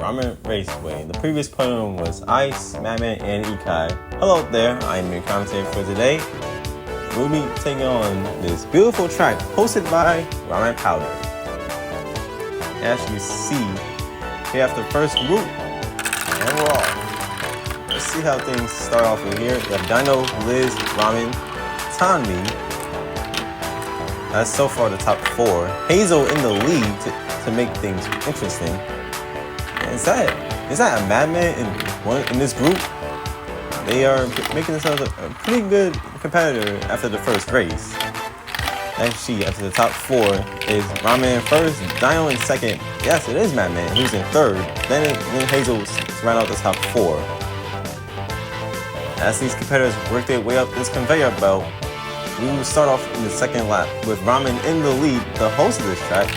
Ramen Raceway. The previous podium was Ice, Ramen, and Ikai. Hello there, I am your commentator for today. We'll be taking on this beautiful track hosted by Ramen Powder. As you see, we have the first group, and we're off. Let's see how things start off in here. We have Dino, Liz, Ramen, Tanmi. That's so far the top 4. Hazel in the lead to make things interesting. Is that a madman in this group? They are making themselves a pretty good competitor after the first race. Actually, after the top 4 is Ramen in first, Dino in second. Yes, it is Madman who's in third. Then Hazel's round out the top 4. As these competitors work their way up this conveyor belt, we will start off in the second lap with Ramen in the lead, the host of this track,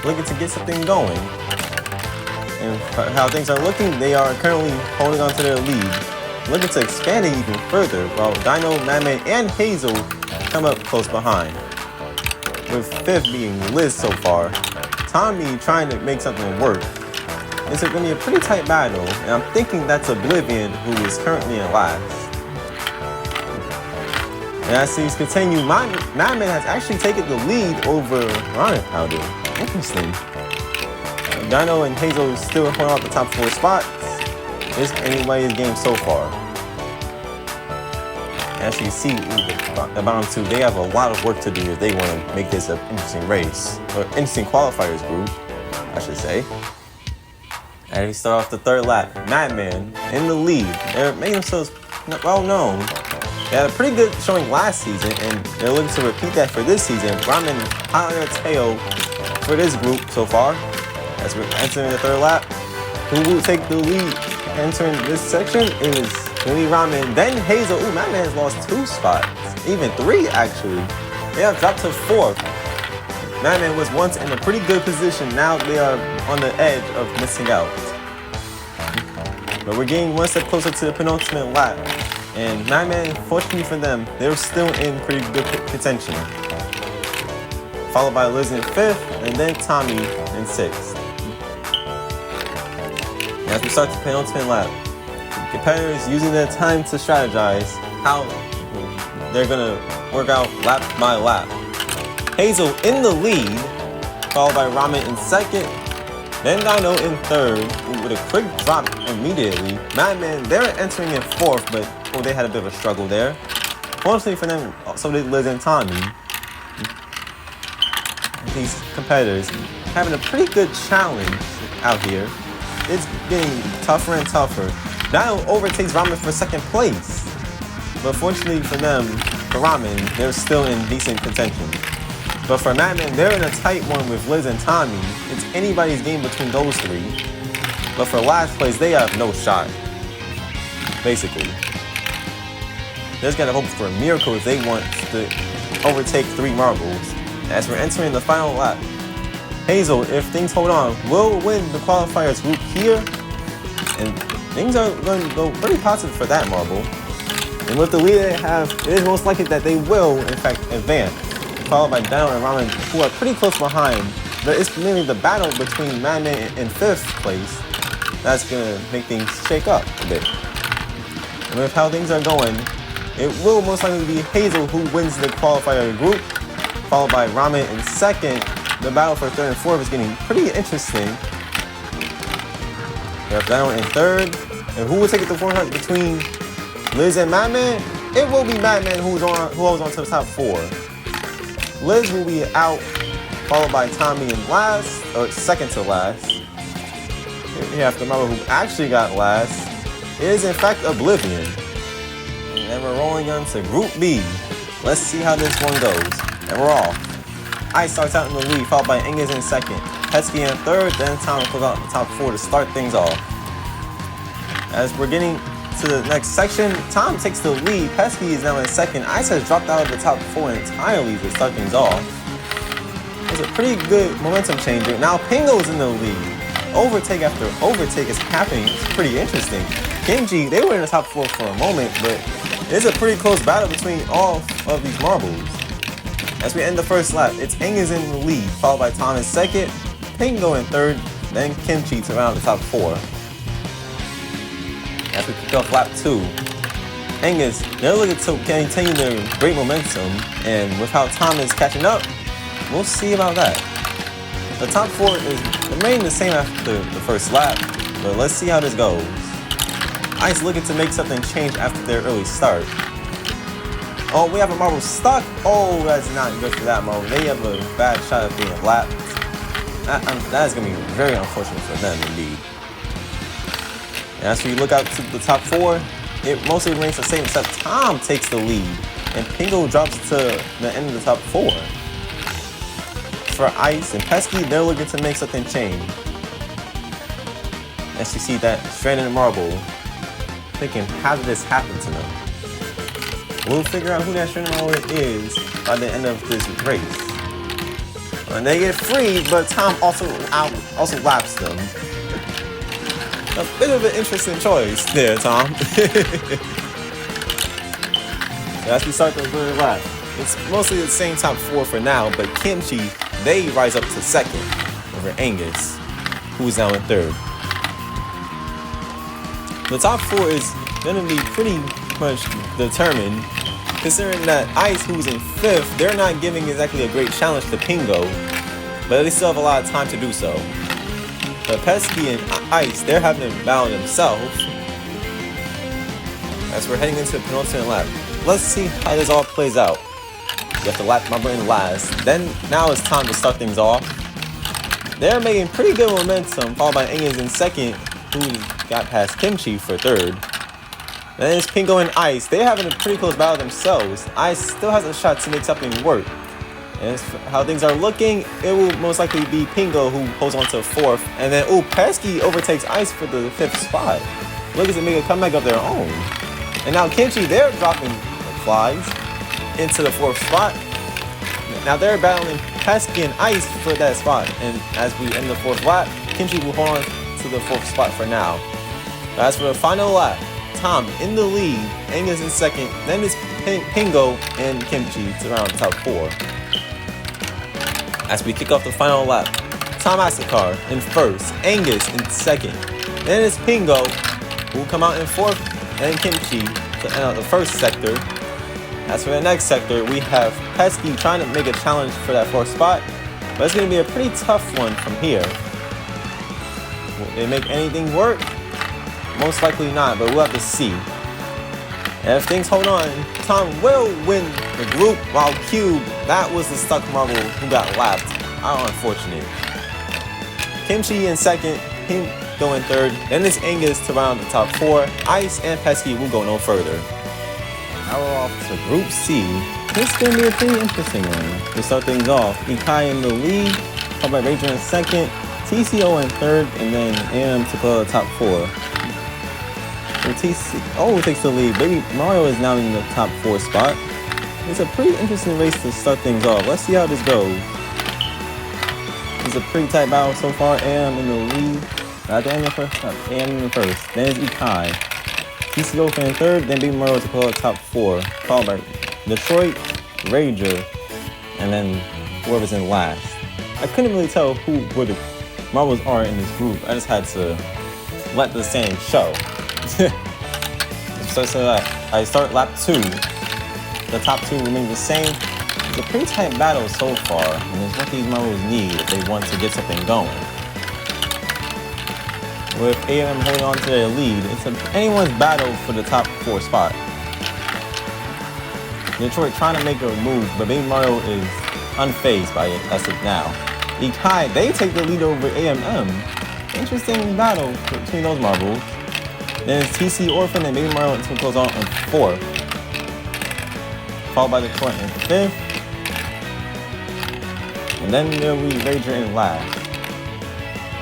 looking to get something going. And how things are looking, they are currently holding on to their lead, looking to expand it even further, while Dino, Madman, and Hazel come up close behind. With 5th being Liz so far, Tommy trying to make something work. It's going to be a pretty tight battle, and I'm thinking that's Oblivion, who is currently in last. And as things continue, Madman has actually taken the lead over Ramen Powder. Interesting. Dino and Hazel still holding out the top 4 spots. It's anybody's game so far. As you see, the bottom 2, they have a lot of work to do if they want to make this an interesting race, or interesting qualifiers group, I should say. And we start off the third lap. Madman in the lead. They're making themselves well known. They had a pretty good showing last season, and they're looking to repeat that for this season. Ramen hot on their tail for this group so far. As we're entering the third lap, who will take the lead entering this section is Lily Ramen, then Hazel. Ooh, Madman has lost 2 spots, even 3 actually. They have dropped to 4th. Madman was once in a pretty good position, now they are on the edge of missing out. But we're getting one step closer to the penultimate lap, and Madman, fortunately for them, they're still in pretty good contention. Followed by Liz in 5th, and then Tommy in 6th. As we start the penultimate lap, competitors using their time to strategize how they're gonna work out lap by lap. Hazel in the lead, followed by Ramen in 2nd, then Dino in 3rd, with a quick drop immediately. Madman, they're entering in 4th, but they had a bit of a struggle there. Fortunately for them, so did Liz and Tommy. These competitors having a pretty good challenge out here. It's getting tougher and tougher. Dino overtakes Ramen for 2nd place. But fortunately for them, for Ramen, they're still in decent contention. But for Madman, they're in a tight one with Liz and Tommy. It's anybody's game between those 3. But for last place, they have no shot. Basically. They just gotta hope for a miracle if they want to overtake 3 marbles. As we're entering the final lap, Hazel, if things hold on, will win the qualifiers group here. And things are going to go pretty positive for that marble. And with the lead they have, it is most likely that they will, in fact, advance. Followed by Dino and Ramen, who are pretty close behind. But it's mainly the battle between Madman in 5th place that's going to make things shake up a bit. And with how things are going, it will most likely be Hazel who wins the qualifier group, followed by Ramen in 2nd. The battle for 3rd and 4th is getting pretty interesting. We have Dino in 3rd. And who will take it to 4th between Liz and Madman? It will be Madman who holds on to the top 4. Liz will be out, followed by Tommy in last, or 2nd to last. Here you have to remember who actually got last. It is in fact Oblivion. And we're rolling on to Group B. Let's see how this one goes. And we're off. Ice starts out in the lead, followed by Inges in 2nd. Pesky in 3rd, then Tom will close out the top 4 to start things off. As we're getting to the next section, Tom takes the lead. Pesky is now in 2nd. Ice has dropped out of the top 4 entirely to start things off. It's a pretty good momentum changer. Now Pingo is in the lead. Overtake after overtake is happening. It's pretty interesting. Kimchi, they were in the top 4 for a moment, but it's a pretty close battle between all of these marbles. As we end the first lap, it's Inges in the lead, followed by Tom in 2nd, Pingo in 3rd, then Kimchi to round the top 4. As we kick off lap 2, Angus, they're looking to continue their great momentum, and with how Tom is catching up, we'll see about that. The top 4 is remaining the same after the first lap, but let's see how this goes. Ice looking to make something change after their early start. Oh, we have a marble stuck. Oh, that's not good for that marble. They have a bad shot of being lapped. That is going to be very unfortunate for them indeed. And as we look out to the top 4, it mostly remains the same except Tom takes the lead and Pingo drops to the end of the top 4. For Ice and Pesky, they're looking to make something change. As you see that stranded marble, thinking, how did this happen to them? We'll figure out who that stranded marble is by the end of this race. And they get free, but Tom also laps them. A bit of an interesting choice there, Tom. As we start the third lap, it's mostly the same top 4 for now, but Kimchi, they rise up to second over Angus, who's now in third. The top 4 is going to be pretty much determined, considering that Ice, who's in 5th, they're not giving exactly a great challenge to Pingo, but they still have a lot of time to do so. But Pesky and Ice, they're having to battle themselves. As we're heading into the penultimate lap, let's see how this all plays out. You have to lap my brain last. Then now it's time to start things off. They're making pretty good momentum, followed by Angus in second, who got past Kimchi for third. Then it's Pingo and Ice. They're having a pretty close battle themselves. Ice still has a shot to make something work. And as for how things are looking, it will most likely be Pingo who holds on to 4th. And then, Pesky overtakes Ice for the 5th spot. Look as they make a comeback of their own. And now Kimchi, they're dropping flies into the 4th spot. Now they're battling Pesky and Ice for that spot. And as we end the 4th lap, Kimchi will hold on to the 4th spot for now. As for the final lap, Tom in the lead, Angus in second, then it's Pingo and Kimchi to round the top 4. As we kick off the final lap, Tom has the car in first, Angus in second, then it's Pingo who will come out in 4th, and Kimchi to end out the first sector. As for the next sector, we have Pesky trying to make a challenge for that 4th spot, but it's going to be a pretty tough one from here. Will they make anything work? Most likely not, but we'll have to see. And if things hold on, Tom will win the group, while Cube, that was the stuck marble who got lapped. How unfortunate. Kimchi in second, Pingo in third, then it's Angus to round the top 4. Ice and Pesky will go no further. Now we're off to Group C. This is going to be a pretty interesting one. To start things off, Ikai in the lead, followed by Ranger in second, TCO in third, and then AM to close the top 4. TCO takes the lead. Baby Mario is now in the top 4 spot. It's a pretty interesting race to start things off. Let's see how this goes. It's a pretty tight battle so far. AM in the lead. Not the AM in the first. AM in the first. Then it's Ikai. TCO in third. Then Baby Mario to close the top 4. Followed by Detroit, Rager, and then whoever's in last. I couldn't really tell where the marbles are in this group. I just had to let the standings show. So I start lap 2. The top 2 remain the same. It's a pretty tight battle so far, and it's what these marbles need if they want to get something going. With AM holding on to their lead, it's anyone's battle for the top 4 spot. Detroit trying to make a move, but Baby Mario is unfazed by it as of now. Ikai, they take the lead over AMM. Interesting battle between those marbles. Then it's TC Orphan and Baby Mario until goes on 4th. Followed by Detroit in 5th. And then there will be Rager in last.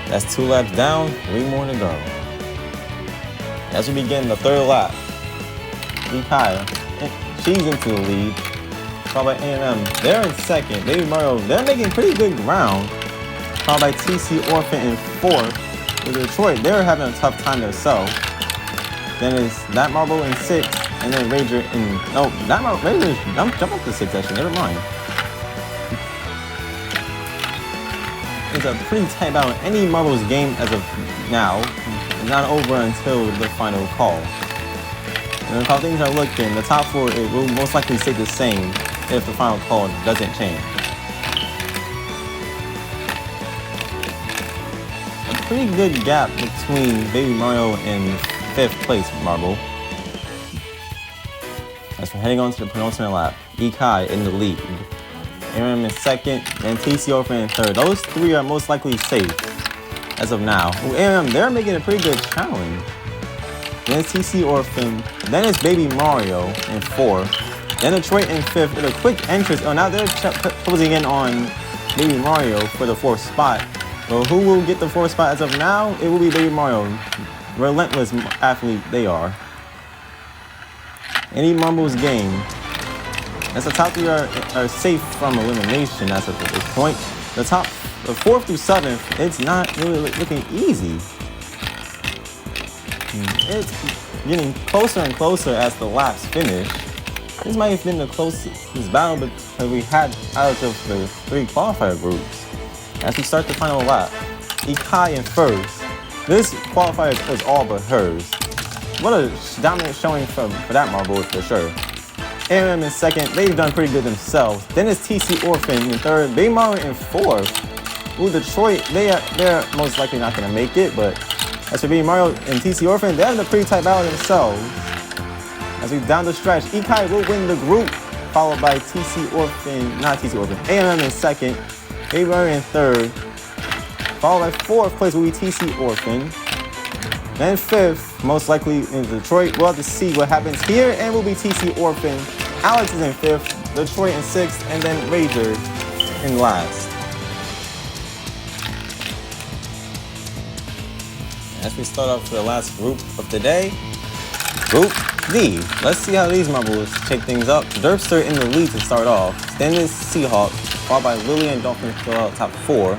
That's 2 laps down, 3 more to go. As we begin the 3rd lap, Ikai, she's into the lead. Followed by A&M, they're in second. Baby Mario, they're making pretty good ground. Followed by TC Orphan in 4th. With Detroit, they're having a tough time themselves. Then it's that marble in 6th, and then Rager in Rager jump up to 6th actually. Never mind. It's a pretty tight battle in any marbles game as of now. is not over until the final call. And how things are looking, the top 4 it will most likely stay the same if the final call doesn't change. A pretty good gap between Baby Mario and 5th place Marble. As we're heading on to the penultimate lap, Ikai in the lead. Aram in 2nd, and TC Orphan in 3rd. Those 3 are most likely safe as of now. Aram, they're making a pretty good challenge. Then it's TC Orphan, then it's Baby Mario in 4th, then Detroit in 5th with a quick entrance. Oh, now they're closing in on Baby Mario for the 4th spot. Well, who will get the 4th spot as of now? It will be Baby Mario. Relentless athlete they are. Any Marbles game, as the top 3 are safe from elimination as of this point. The 4th through 7th, it's not really looking easy. It's getting closer and closer as the laps finish. This might have been the closest battle that we had out of the 3 qualifier groups. As we start the final lap, Ikai in 1st. This qualifier is all but hers. What a dominant showing for that Marble for sure. Aram in 2nd, they've done pretty good themselves. Then it's TC Orphan in 3rd, Baby Mario in 4th. Ooh, Detroit, they're most likely not going to make it, but as for Baby Mario and TC Orphan, they're having a pretty tight battle themselves. As we down the stretch, Ikai will win the group, followed by Aram in 2nd, Baby Mario in 3rd, followed by 4th place will be TC Orphan. Then 5th, most likely in Detroit. We'll have to see what happens here, and will be TC Orphan. Alex is in 5th, Detroit in 6th, and then Rager in last. As we start off for the last group of the day, Group D. Let's see how these Marbles shake things up. Derpster in the lead to start off. Then is Seahawk, followed by Lily and Dolphin fill out top 4.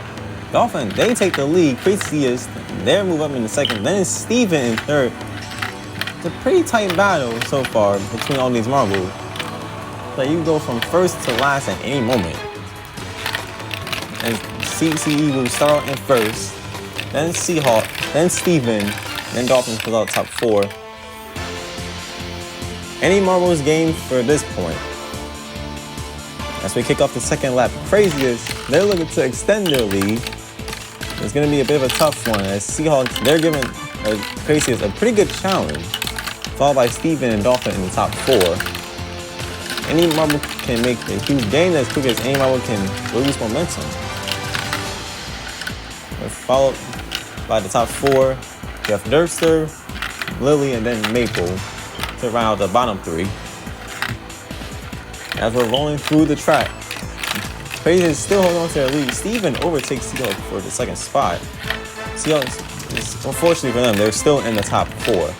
Dolphin, they take the lead. Craziest, they move up in the 2nd. Then it's Steven in 3rd. It's a pretty tight battle so far between all these Marbles. But you go from 1st to last at any moment. And CCE will start out in 1st. Then Seahawk, then Steven, then Dolphin fill out top 4. Any Marbles game for this point. As we kick off the 2nd lap, Craziest, they're looking to extend their lead. It's going to be a bit of a tough one as Seahawks, they're giving Craziest a pretty good challenge, followed by Steven and Dolphin in the top 4. Any Marble can make a huge gain as quick as any Marble can lose momentum. We're followed by the top 4, we have Derpster, Lily, and then Maple to round out the bottom 3. As we're rolling through the track, Crazy is still holding on to their lead. Steven overtakes Seahawk for the 2nd spot. Seahawks, unfortunately for them, they're still in the top 4.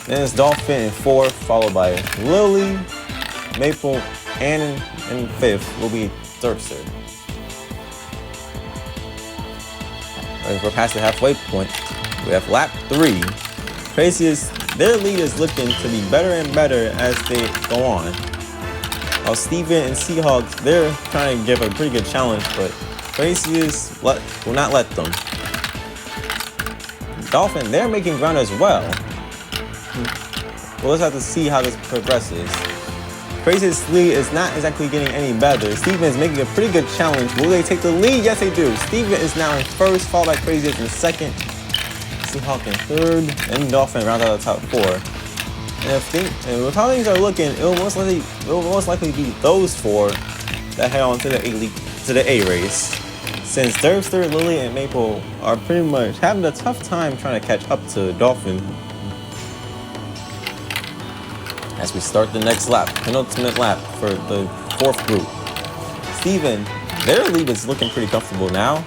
Then it's Dolphin in 4th, followed by Lily, Maple, and in 5th will be Derpster. As we're past the halfway point, we have lap 3. Craziest, their lead is looking to be better and better as they go on. While Steven and Seahawks, they're trying to give a pretty good challenge, but Craziest will not let them. Dolphin, they're making ground as well. Well, let's have to see how this progresses. Craziest's lead is not exactly getting any better. Steven is making a pretty good challenge. Will they take the lead? Yes, they do. Steven is now in 1st, followed by Craziest in 2nd. Seahawk in 3rd, and Dolphin round out the top 4. And with how things are looking, it will most likely be those 4 that head on to the A race. Since Derpster, Lily, and Maple are pretty much having a tough time trying to catch up to Dolphin. As we start the next lap, penultimate lap for the 4th group. Steven, their lead is looking pretty comfortable now.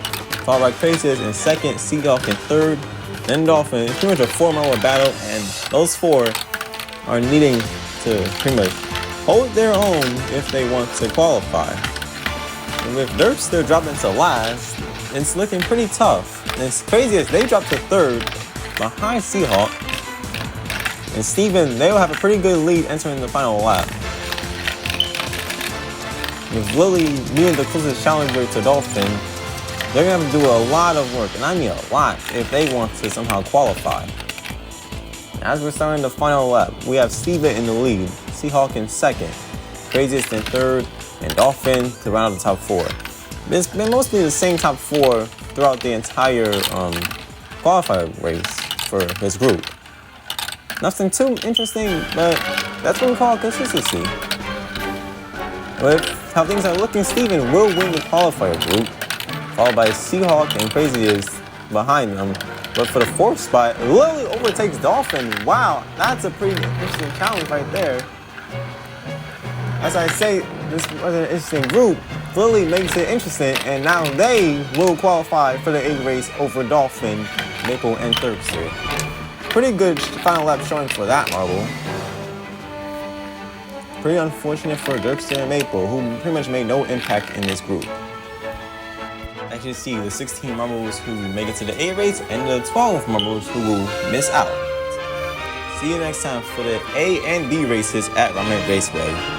Followed by Craziest in 2nd, Seahawk in 3rd, then Dolphin. It's pretty much a 4-Marble battle, and those 4 are needing to pretty much hold their own if they want to qualify. And with Derpster dropping to last, it's looking pretty tough. And it's crazy as they drop to 3rd behind Seahawk. And Steven, they'll have a pretty good lead entering the final lap. With Lily being the closest challenger to Dolphin, They're going to have to do a lot of work, and I mean a lot, if they want to somehow qualify. As we're starting the final lap, we have Steven in the lead, Seahawk in second, Craziest in third, and Dolphin to round out the top 4. It's been mostly the same top 4 throughout the entire qualifier race for this group. Nothing too interesting, but that's what we call consistency. With how things are looking, Steven will win the qualifier group, followed by Seahawk and Craziest behind them. But for the 4th spot, Lily overtakes Dolphin. Wow, that's a pretty interesting challenge right there. As I say, this was an interesting group. Lily makes it interesting, and now they will qualify for the 8th race over Dolphin, Maple, and Thurpster. Pretty good final lap showing for that marble. Pretty unfortunate for Dirkster and Maple, who pretty much made no impact in this group. As you see, the 16 marbles who make it to the 8th race and the 12 marbles who will miss out. See you next time for the A and B races at Ramen Raceway.